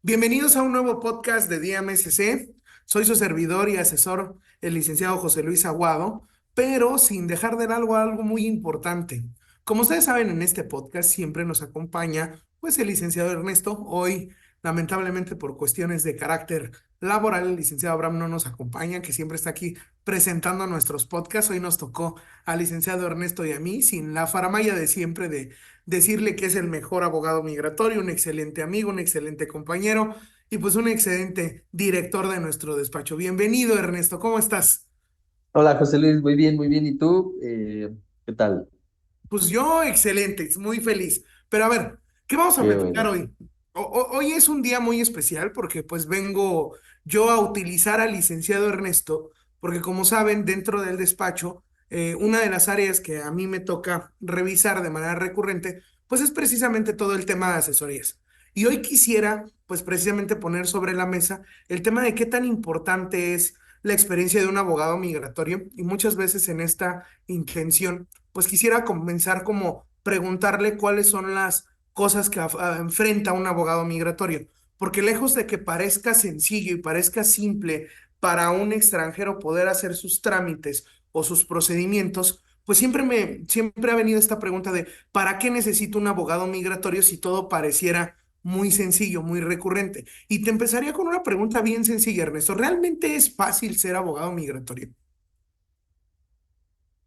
Bienvenidos a un nuevo podcast de DMSC. Soy su servidor y asesor, el licenciado José Luis Aguado, pero sin dejar de lado algo muy importante. Como ustedes saben, en este podcast siempre nos acompaña, pues, el licenciado Ernesto. Hoy, lamentablemente, por cuestiones de carácter laboral, el licenciado Abraham no nos acompaña, que siempre está aquí presentando nuestros podcasts. Hoy nos tocó al licenciado Ernesto y a mí, sin la faramalla de siempre de decirle que es el mejor abogado migratorio, un excelente amigo, un excelente compañero y pues un excelente director de nuestro despacho. Bienvenido, Ernesto, ¿cómo estás? Hola José Luis, muy bien, muy bien. ¿Y tú? ¿Qué tal? Pues yo excelente, muy feliz. Pero a ver, ¿qué vamos a Qué platicar bueno. hoy? Hoy es un día muy especial porque pues vengo yo a utilizar al licenciado Ernesto, porque como saben, dentro del despacho, una de las áreas que a mí me toca revisar de manera recurrente, pues es precisamente todo el tema de asesorías. Y hoy quisiera, pues precisamente poner sobre la mesa el tema de qué tan importante es la experiencia de un abogado migratorio y muchas veces en esta intención pues quisiera comenzar como preguntarle cuáles son las cosas que enfrenta un abogado migratorio, porque lejos de que parezca sencillo y parezca simple para un extranjero poder hacer sus trámites o sus procedimientos, pues siempre ha venido esta pregunta de ¿para qué necesito un abogado migratorio si todo pareciera muy sencillo, muy recurrente? Y te empezaría con una pregunta bien sencilla, Ernesto. ¿Realmente es fácil ser abogado migratorio?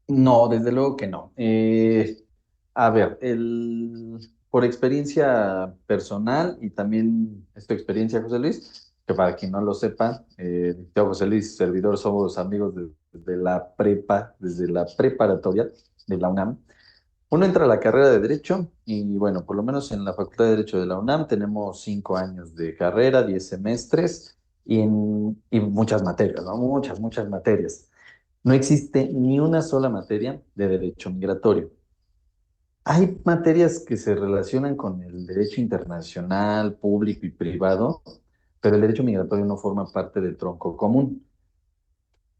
No, desde luego que no. A ver, por experiencia personal y también es tu experiencia, José Luis, que para quien no lo sepa, yo, José Luis, servidor, somos amigos desde la prepa, desde la preparatoria de la UNAM. Uno entra a la carrera de Derecho y bueno, por lo menos en la Facultad de Derecho de la UNAM tenemos 5 años de carrera, 10 semestres y muchas materias, ¿no? Muchas, muchas materias. No existe ni una sola materia de derecho migratorio. Hay materias que se relacionan con el derecho internacional, público y privado, pero el derecho migratorio no forma parte del tronco común.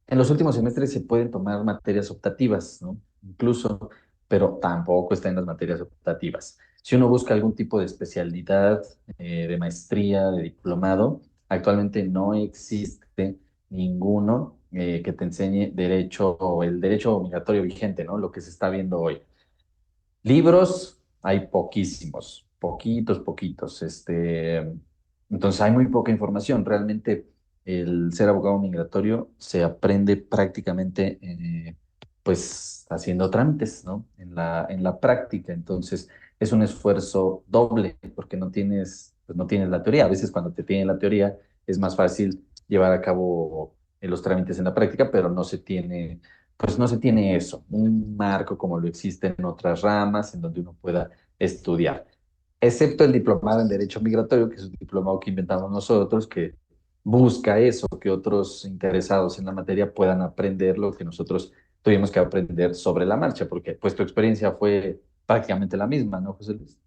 En los últimos semestres se pueden tomar materias optativas, ¿no? Incluso, pero tampoco está en las materias optativas. Si uno busca algún tipo de especialidad, de maestría, de diplomado, actualmente no existe ninguno que te enseñe derecho o el derecho migratorio vigente, ¿no? Lo que se está viendo hoy. Libros hay poquísimos, poquitos, poquitos. Entonces hay muy poca información. Realmente el ser abogado migratorio se aprende prácticamente pues haciendo trámites, ¿no? En la práctica. Entonces es un esfuerzo doble porque pues no tienes la teoría. A veces cuando te tienen la teoría es más fácil llevar a cabo los trámites en la práctica, pero no se tiene eso, un marco como lo existe en otras ramas en donde uno pueda estudiar, excepto el diplomado en Derecho Migratorio, que es un diplomado que inventamos nosotros, que busca eso, que otros interesados en la materia puedan aprender lo que nosotros tuvimos que aprender sobre la marcha, porque pues tu experiencia fue prácticamente la misma, ¿no, José Luis?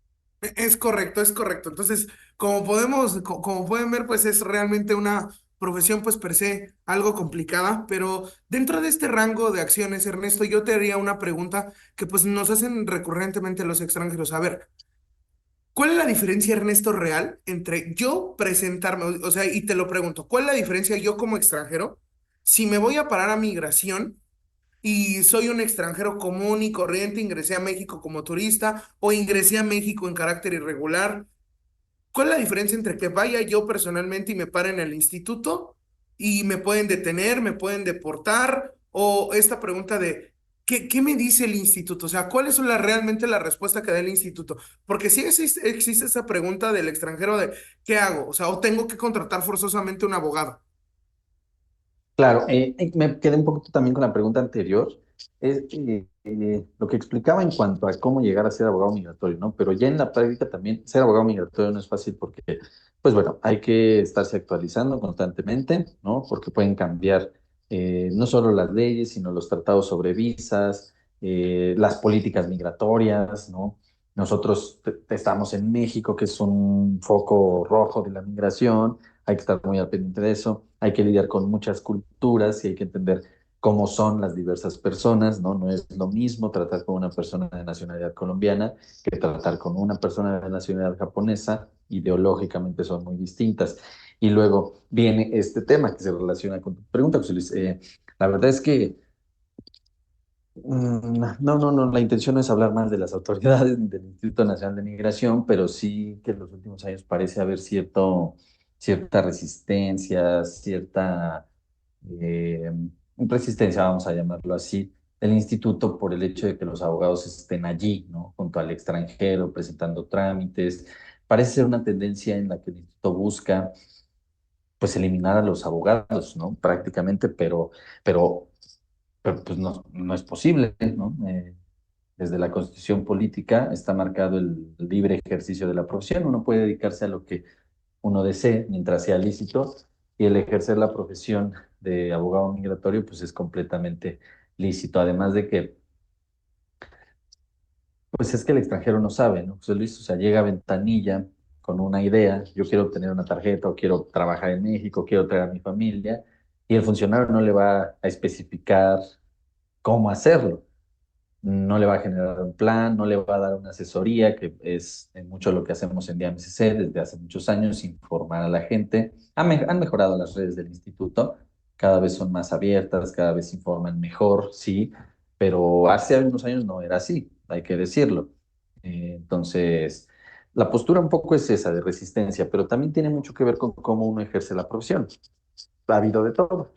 Es correcto, es correcto. Entonces, como pueden ver, pues es realmente una profesión, pues per se, algo complicada, pero dentro de este rango de acciones, Ernesto, yo te haría una pregunta que pues nos hacen recurrentemente los extranjeros. A ver, ¿cuál es la diferencia, Ernesto, real entre yo presentarme, o sea, y te lo pregunto, ¿cuál es la diferencia yo como extranjero si me voy a parar a migración? Y soy un extranjero común y corriente, ingresé a México como turista o ingresé a México en carácter irregular. ¿Cuál es la diferencia entre que vaya yo personalmente y me pare en el instituto y me pueden detener, me pueden deportar? O esta pregunta de, ¿qué me dice el instituto? O sea, ¿cuál es realmente la respuesta que da el instituto? Porque sí existe esa pregunta del extranjero de, ¿qué hago? O sea, o tengo que contratar forzosamente un abogado. Claro, me quedé un poquito también con la pregunta anterior. Es lo que explicaba en cuanto a cómo llegar a ser abogado migratorio, ¿no? Pero ya en la práctica también ser abogado migratorio no es fácil porque, pues bueno, hay que estarse actualizando constantemente, ¿no? Porque pueden cambiar no solo las leyes, sino los tratados sobre visas, las políticas migratorias, ¿no? Nosotros estamos en México, que es un foco rojo de la migración, hay que estar muy al pendiente de eso, hay que lidiar con muchas culturas y hay que entender. cómo son las diversas personas, ¿no? No es lo mismo tratar con una persona de nacionalidad colombiana que tratar con una persona de nacionalidad japonesa. Ideológicamente son muy distintas. Y luego viene este tema que se relaciona con tu pregunta, José Luis. La verdad es que no, la intención no es hablar más de las autoridades ni del Instituto Nacional de Migración, pero sí que en los últimos años parece haber cierta resistencia, cierta eh, resistencia, vamos a llamarlo así, del instituto por el hecho de que los abogados estén allí, ¿no? Junto al extranjero, presentando trámites. Parece ser una tendencia en la que el instituto busca, pues, eliminar a los abogados, ¿no? Prácticamente, pero, pero pues no es posible, ¿no? Desde la Constitución política está marcado el libre ejercicio de la profesión. Uno puede dedicarse a lo que uno desee mientras sea lícito, y el ejercer la profesión de abogado migratorio pues es completamente lícito. Además de que pues es que el extranjero no sabe, ¿no? José Luis, o sea, llega a ventanilla con una idea: yo quiero obtener una tarjeta o quiero trabajar en México, quiero traer a mi familia, y el funcionario no le va a especificar cómo hacerlo. No le va a generar un plan, no le va a dar una asesoría, que es en mucho lo que hacemos en DIAMSC desde hace muchos años: informar a la gente. Han mejorado las redes del instituto, cada vez son más abiertas, cada vez informan mejor, sí, pero hace algunos años no era así, hay que decirlo. Entonces, la postura un poco es esa, de resistencia, pero también tiene mucho que ver con cómo uno ejerce la profesión. Ha habido de todo.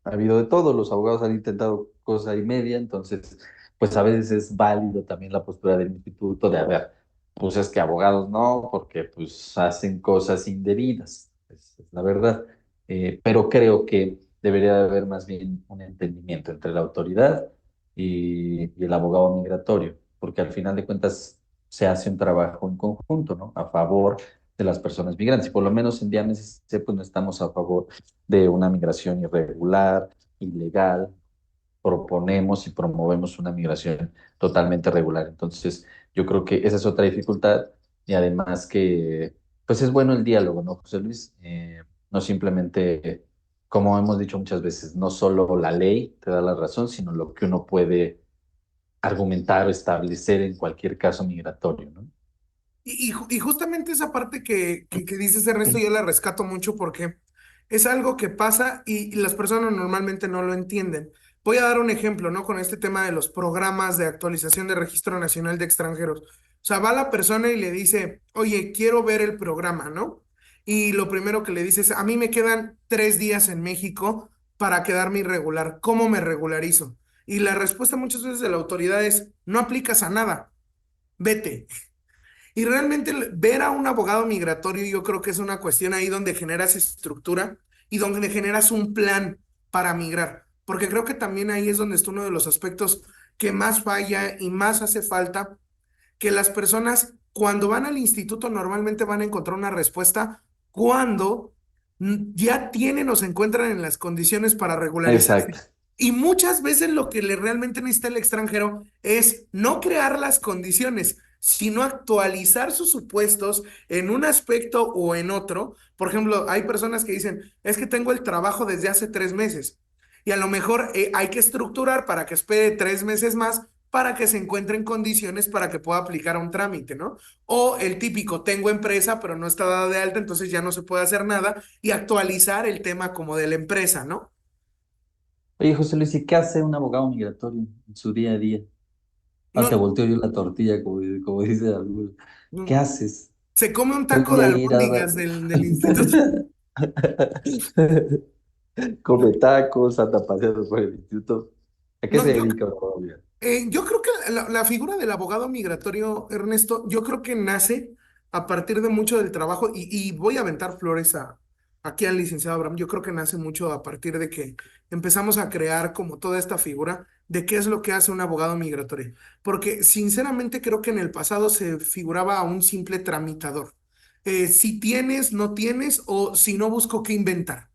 Ha habido de todo, los abogados han intentado cosa y media. Entonces, pues a veces es válido también la postura del instituto de, a ver, pues es que abogados no, porque pues hacen cosas indebidas, es la verdad. Pero creo que debería de haber más bien un entendimiento entre la autoridad y el abogado migratorio, porque al final de cuentas se hace un trabajo en conjunto, ¿no? A favor de las personas migrantes. Y por lo menos en DIAN-SC, pues no estamos a favor de una migración irregular, ilegal. Proponemos y promovemos una migración totalmente regular. Entonces, yo creo que esa es otra dificultad, y además que, pues es bueno el diálogo, ¿no, José Luis? No simplemente, como hemos dicho muchas veces, no solo la ley te da la razón, sino lo que uno puede argumentar o establecer en cualquier caso migratorio, ¿no? Y justamente esa parte que dices, Ernesto, yo la rescato mucho porque es algo que pasa y las personas normalmente no lo entienden. Voy a dar un ejemplo, ¿no? Con este tema de los programas de actualización de Registro Nacional de Extranjeros. O sea, va la persona y le dice, oye, quiero ver el programa, ¿no? Y lo primero que le dice es, a mí me quedan 3 días en México para quedarme irregular. ¿Cómo me regularizo? Y la respuesta muchas veces de la autoridad es, no aplicas a nada, vete. Y realmente ver a un abogado migratorio yo creo que es una cuestión ahí donde generas estructura y donde generas un plan para migrar, porque creo que también ahí es donde está uno de los aspectos que más falla y más hace falta, que las personas cuando van al instituto normalmente van a encontrar una respuesta cuando ya tienen o se encuentran en las condiciones para regularizarse. Exacto. Y muchas veces lo que le realmente necesita el extranjero es no crear las condiciones, sino actualizar sus supuestos en un aspecto o en otro. Por ejemplo, hay personas que dicen, es que tengo el trabajo desde hace 3 meses y a lo mejor hay que estructurar para que espere 3 meses más para que se encuentre en condiciones para que pueda aplicar a un trámite, ¿no? O el típico, tengo empresa, pero no está dada de alta, entonces ya no se puede hacer nada y actualizar el tema como de la empresa, ¿no? Oye, José Luis, ¿y qué hace un abogado migratorio en su día a día? Ah, te No, volteo yo la tortilla, como dice algunos. ¿Qué no, haces? se come un taco Voy de a ir a... albóndigas del instituto. Come tacos, anda paseando por el instituto. ¿A qué No, se dedica un abogado migratorio? yo creo que la figura del abogado migratorio, Ernesto, yo creo que nace a partir de mucho del trabajo y voy a aventar flores aquí al licenciado Abraham. Yo creo que nace mucho a partir de que empezamos a crear como toda esta figura de qué es lo que hace un abogado migratorio. Porque sinceramente creo que en el pasado se figuraba a un simple tramitador. Si tienes, no tienes o si no busco qué inventar.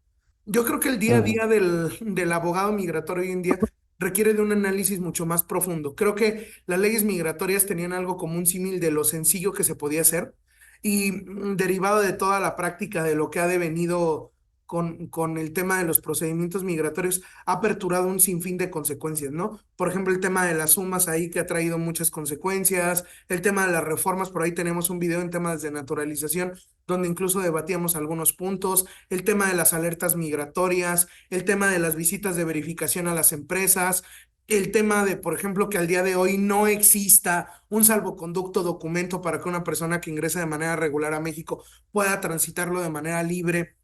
Yo creo que el día a Ujú. día del abogado migratorio hoy en día requiere de un análisis mucho más profundo. Creo que las leyes migratorias tenían algo como un símil de lo sencillo que se podía hacer y derivado de toda la práctica de lo que ha devenido con el tema de los procedimientos migratorios ha aperturado un sinfín de consecuencias, ¿no? Por ejemplo, el tema de las sumas ahí que ha traído muchas consecuencias, el tema de las reformas, por ahí tenemos un video en temas de naturalización donde incluso debatíamos algunos puntos, el tema de las alertas migratorias, el tema de las visitas de verificación a las empresas, el tema de, por ejemplo, que al día de hoy no exista un salvoconducto documento para que una persona que ingresa de manera regular a México pueda transitarlo de manera libre.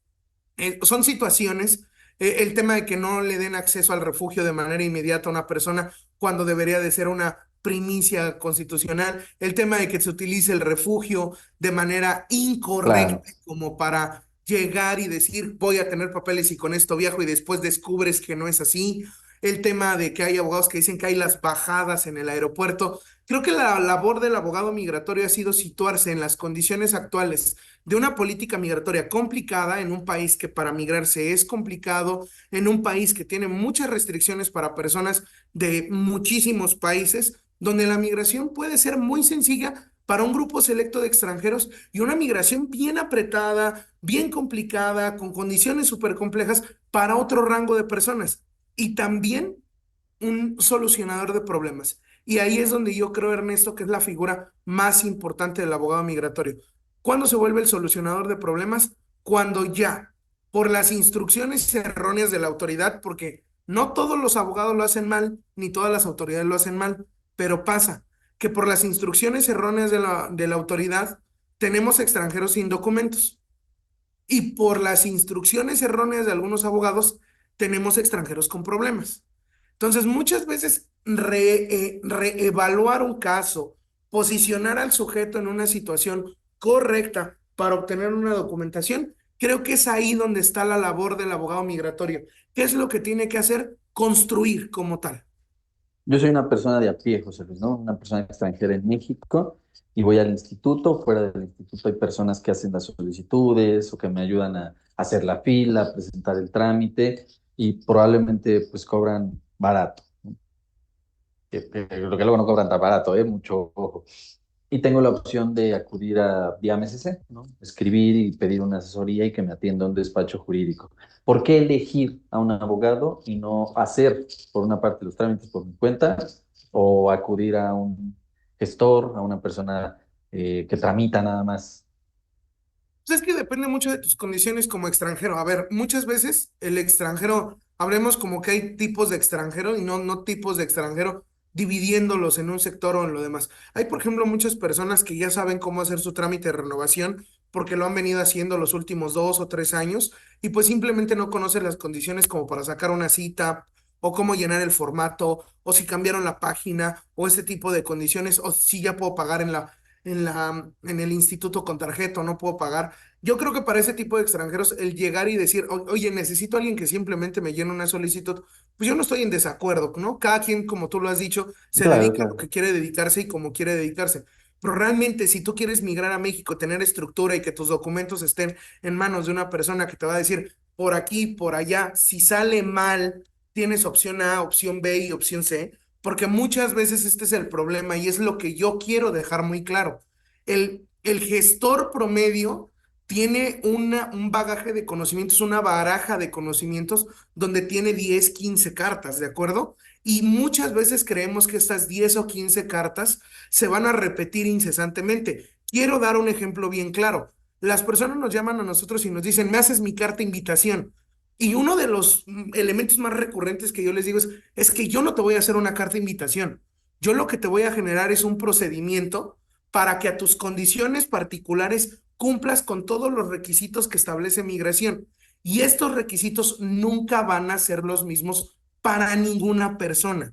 Son situaciones, el tema de que no le den acceso al refugio de manera inmediata a una persona cuando debería de ser una primicia constitucional, el tema de que se utilice el refugio de manera Claro, incorrecta como para llegar y decir voy a tener papeles y con esto viajo y después descubres que no es así, el tema de que hay abogados que dicen que hay las bajadas en el aeropuerto. Creo que la labor del abogado migratorio ha sido situarse en las condiciones actuales de una política migratoria complicada en un país que para migrarse es complicado, en un país que tiene muchas restricciones para personas de muchísimos países, donde la migración puede ser muy sencilla para un grupo selecto de extranjeros y una migración bien apretada, bien complicada, con condiciones súper complejas para otro rango de personas. Y también un solucionador de problemas. Y ahí es donde yo creo, Ernesto, que es la figura más importante del abogado migratorio. ¿Cuándo se vuelve el solucionador de problemas? Cuando ya, por las instrucciones erróneas de la autoridad, porque no todos los abogados lo hacen mal, ni todas las autoridades lo hacen mal, pero pasa que por las instrucciones erróneas de la autoridad tenemos extranjeros sin documentos. Y por las instrucciones erróneas de algunos abogados tenemos extranjeros con problemas. Entonces, muchas veces reevaluar un caso, posicionar al sujeto en una situación correcta para obtener una documentación, creo que es ahí donde está la labor del abogado migratorio. ¿Qué es lo que tiene que hacer? Construir como tal. yo soy una persona de a pie, José Luis, ¿no? Una persona extranjera en México y voy al instituto. Fuera del instituto hay personas que hacen las solicitudes o que me ayudan a hacer la fila, a presentar el trámite y probablemente pues cobran barato. Lo que luego no cobran tan barato, ¿eh? Mucho ojo. Y tengo la opción de acudir a vía MSC, ¿no? Escribir y pedir una asesoría y que me atienda un despacho jurídico. ¿Por qué elegir a un abogado y no hacer, por una parte, los trámites por mi cuenta o acudir a un gestor, a una persona que tramita nada más? Pues es que depende mucho de tus condiciones como extranjero. A ver, muchas veces el extranjero, hablemos como que hay tipos de extranjero y no tipos de extranjero, dividiéndolos en un sector o en lo demás. Hay, por ejemplo, muchas personas que ya saben cómo hacer su trámite de renovación porque lo han venido haciendo los últimos 2 o 3 años y pues simplemente no conocen las condiciones como para sacar una cita o cómo llenar el formato o si cambiaron la página o ese tipo de condiciones o si ya puedo pagar en el instituto con tarjeta o no puedo pagar. Yo creo que para ese tipo de extranjeros, el llegar y decir, oye, necesito a alguien que simplemente me llene una solicitud, pues yo no estoy en desacuerdo, ¿no? Cada quien, como tú lo has dicho, se Claro, dedica a lo claro. que quiere dedicarse y como quiere dedicarse. Pero realmente, si tú quieres migrar a México, tener estructura y que tus documentos estén en manos de una persona que te va a decir por aquí, por allá, si sale mal, tienes opción A, opción B y opción C, porque muchas veces este es el problema y es lo que yo quiero dejar muy claro. El gestor promedio tiene un bagaje de conocimientos, una baraja de conocimientos donde tiene 10 15 cartas, ¿de acuerdo? Y muchas veces creemos que estas 10 o 15 cartas se van a repetir incesantemente. Quiero dar un ejemplo bien claro. Las personas nos llaman a nosotros y nos dicen, me haces mi carta invitación. Y uno de los elementos más recurrentes que yo les digo es que yo no te voy a hacer una carta invitación. Yo lo que te voy a generar es un procedimiento para que a tus condiciones particulares cumplas con todos los requisitos que establece migración. Y estos requisitos nunca van a ser los mismos para ninguna persona.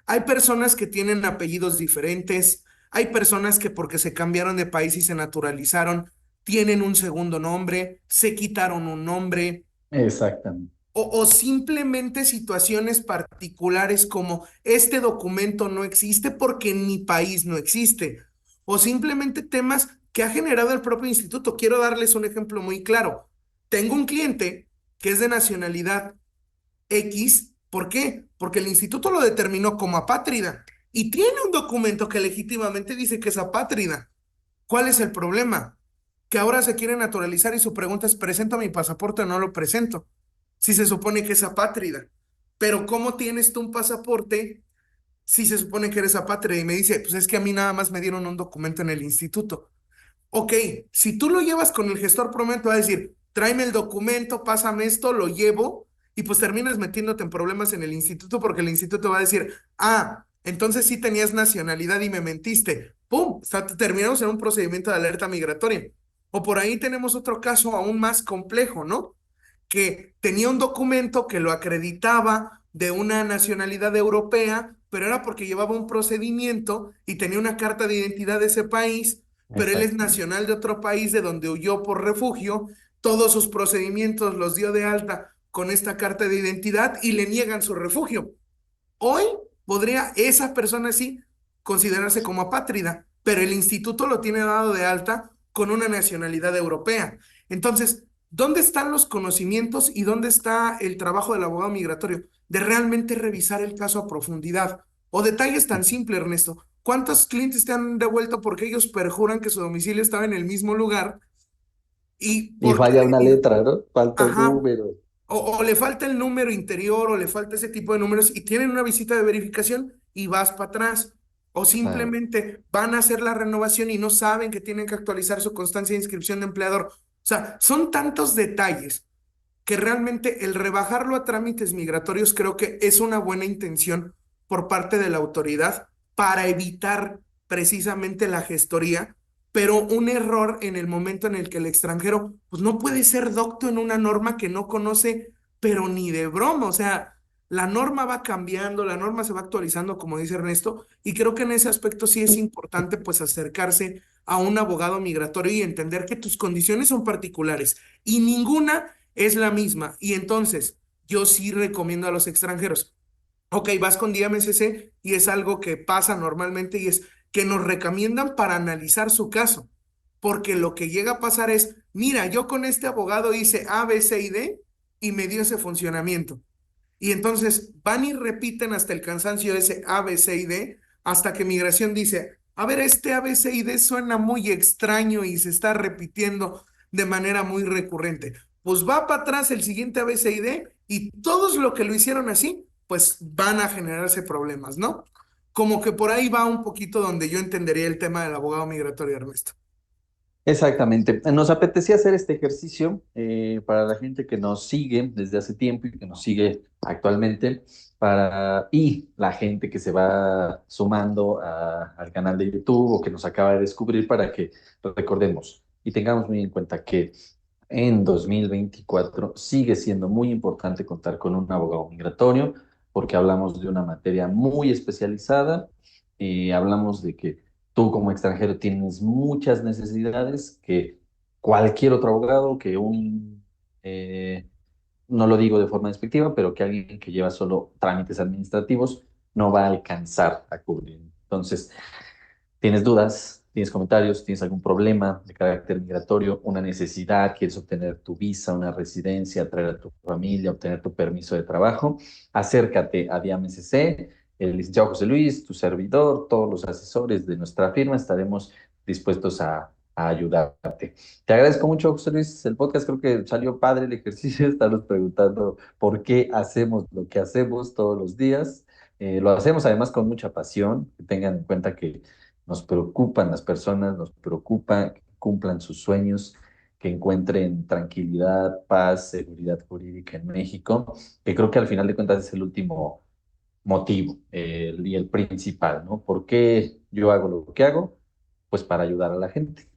Hay personas que tienen apellidos diferentes, hay personas que porque se cambiaron de país y se naturalizaron, tienen un segundo nombre, se quitaron un nombre, Exactamente. o simplemente situaciones particulares como este documento no existe porque en mi país no existe, o simplemente temas que ha generado el propio instituto. Quiero darles un ejemplo muy claro. Tengo un cliente que es de nacionalidad X, ¿por qué? Porque el instituto lo determinó como apátrida y tiene un documento que legítimamente dice que es apátrida. ¿Cuál es el problema? que ahora se quiere naturalizar y su pregunta es, ¿presento mi pasaporte o no lo presento? Si se supone que es apátrida. Pero ¿cómo tienes tú un pasaporte si se supone que eres apátrida? Y me dice, pues es que a mí nada más me dieron un documento en el instituto. Ok, si tú lo llevas con el gestor promedio, te va a decir, tráeme el documento, pásame esto, lo llevo, y pues terminas metiéndote en problemas en el instituto porque el instituto va a decir, ah, entonces sí tenías nacionalidad y me mentiste. ¡Pum! Terminamos en un procedimiento de alerta migratoria. O por ahí tenemos otro caso aún más complejo, ¿no? Que tenía un documento que lo acreditaba de una nacionalidad europea, pero era porque llevaba un procedimiento y tenía una carta de identidad de ese país, pero él es Exactamente. nacional de otro país de donde huyó por refugio, todos sus procedimientos los dio de alta con esta carta de identidad y le niegan su refugio. Hoy podría esa persona sí considerarse como apátrida, pero el instituto lo tiene dado de alta con una nacionalidad europea. Entonces, ¿dónde están los conocimientos y dónde está el trabajo del abogado migratorio? De realmente revisar el caso a profundidad. O detalles tan simples, Ernesto. ¿Cuántos clientes te han devuelto porque ellos perjuran que su domicilio estaba en el mismo lugar y Y porque, falla una letra, ¿no? Falta un ajá, número. o le falta el número interior o le falta ese tipo de números y tienen una visita de verificación y vas para atrás. O Claro. simplemente van a hacer la renovación y no saben que tienen que actualizar su constancia de inscripción de empleador. O sea, son tantos detalles que realmente el rebajarlo a trámites migratorios creo que es una buena intención por parte de la autoridad para evitar precisamente la gestoría, pero un error en el momento en el que el extranjero pues no puede ser docto en una norma que no conoce, pero ni de broma, o sea, la norma va cambiando, la norma se va actualizando, como dice Ernesto, y creo que en ese aspecto sí es importante pues acercarse a un abogado migratorio y entender que tus condiciones son particulares y ninguna es la misma. Y entonces, yo sí recomiendo a los extranjeros. Ok, vas con DMSC y es algo que pasa normalmente y es que nos recomiendan para analizar su caso. Porque lo que llega a pasar es, mira, yo con este abogado hice A, B, C y D y me dio ese funcionamiento. Y entonces van y repiten hasta el cansancio ese A, B, C y D, hasta que migración dice, a ver, este A, B, C y D suena muy extraño y se está repitiendo de manera muy recurrente. Pues va para atrás el siguiente A, B, C y D y todos los que lo hicieron así, pues van a generarse problemas, ¿no? Como que por ahí va un poquito donde yo entendería el tema del abogado migratorio, Ernesto. Exactamente. Nos apetecía hacer este ejercicio para la gente que nos sigue desde hace tiempo y que nos sigue actualmente, y la gente que se va sumando al canal de YouTube o que nos acaba de descubrir para que recordemos y tengamos muy en cuenta que en 2024 sigue siendo muy importante contar con un abogado migratorio porque hablamos de una materia muy especializada y hablamos de que tú como extranjero tienes muchas necesidades que cualquier otro abogado, no lo digo de forma despectiva, pero que alguien que lleva solo trámites administrativos no va a alcanzar a cubrir. Entonces, ¿tienes dudas? ¿Tienes comentarios? ¿Tienes algún problema de carácter migratorio? ¿Una necesidad? ¿Quieres obtener tu visa, una residencia, traer a tu familia, obtener tu permiso de trabajo? Acércate a DIAM-SC, el licenciado José Luis, tu servidor, todos los asesores de nuestra firma estaremos dispuestos a ayudarte. Te agradezco mucho, José Luis. El podcast creo que salió padre el ejercicio. Estarnos preguntando por qué hacemos lo que hacemos todos los días. Lo hacemos además con mucha pasión. Que tengan en cuenta que nos preocupan las personas, nos preocupa que cumplan sus sueños, que encuentren tranquilidad, paz, seguridad jurídica en México, que creo que al final de cuentas es el último motivo y el principal, ¿no? ¿Por qué yo hago lo que hago? Pues para ayudar a la gente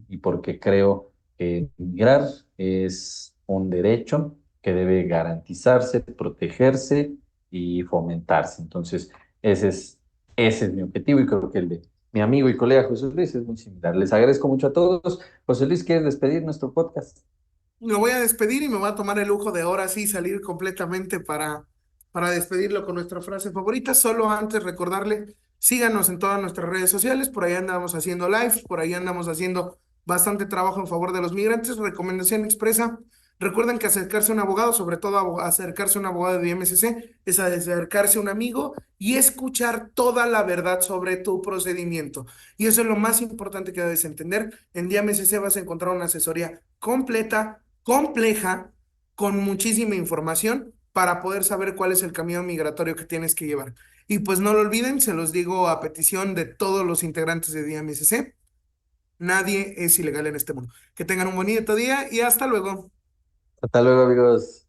y porque creo que migrar es un derecho que debe garantizarse, protegerse y fomentarse. Entonces, ese es, ese es mi objetivo y creo que el de mi amigo y colega José Luis es muy similar. Les agradezco mucho a todos. José Luis, ¿quieres despedir nuestro podcast? Me voy a despedir y me voy a tomar el lujo de ahora sí salir completamente para despedirlo con nuestra frase favorita. Solo antes recordarle, síganos en todas nuestras redes sociales, por ahí andamos haciendo live, por ahí andamos haciendo bastante trabajo en favor de los migrantes. Recomendación expresa, Recuerden que acercarse a un abogado, sobre todo acercarse a un abogado de MSC, es acercarse a un amigo y escuchar toda la verdad sobre tu procedimiento. Y eso es lo más importante que debes entender. En DMSC vas a encontrar una asesoría completa, compleja, con muchísima información para poder saber cuál es el camino migratorio que tienes que llevar. Y pues no lo olviden, se los digo a petición de todos los integrantes de DMSC, nadie es ilegal en este mundo. Que tengan un bonito día y hasta luego. Hasta luego, amigos.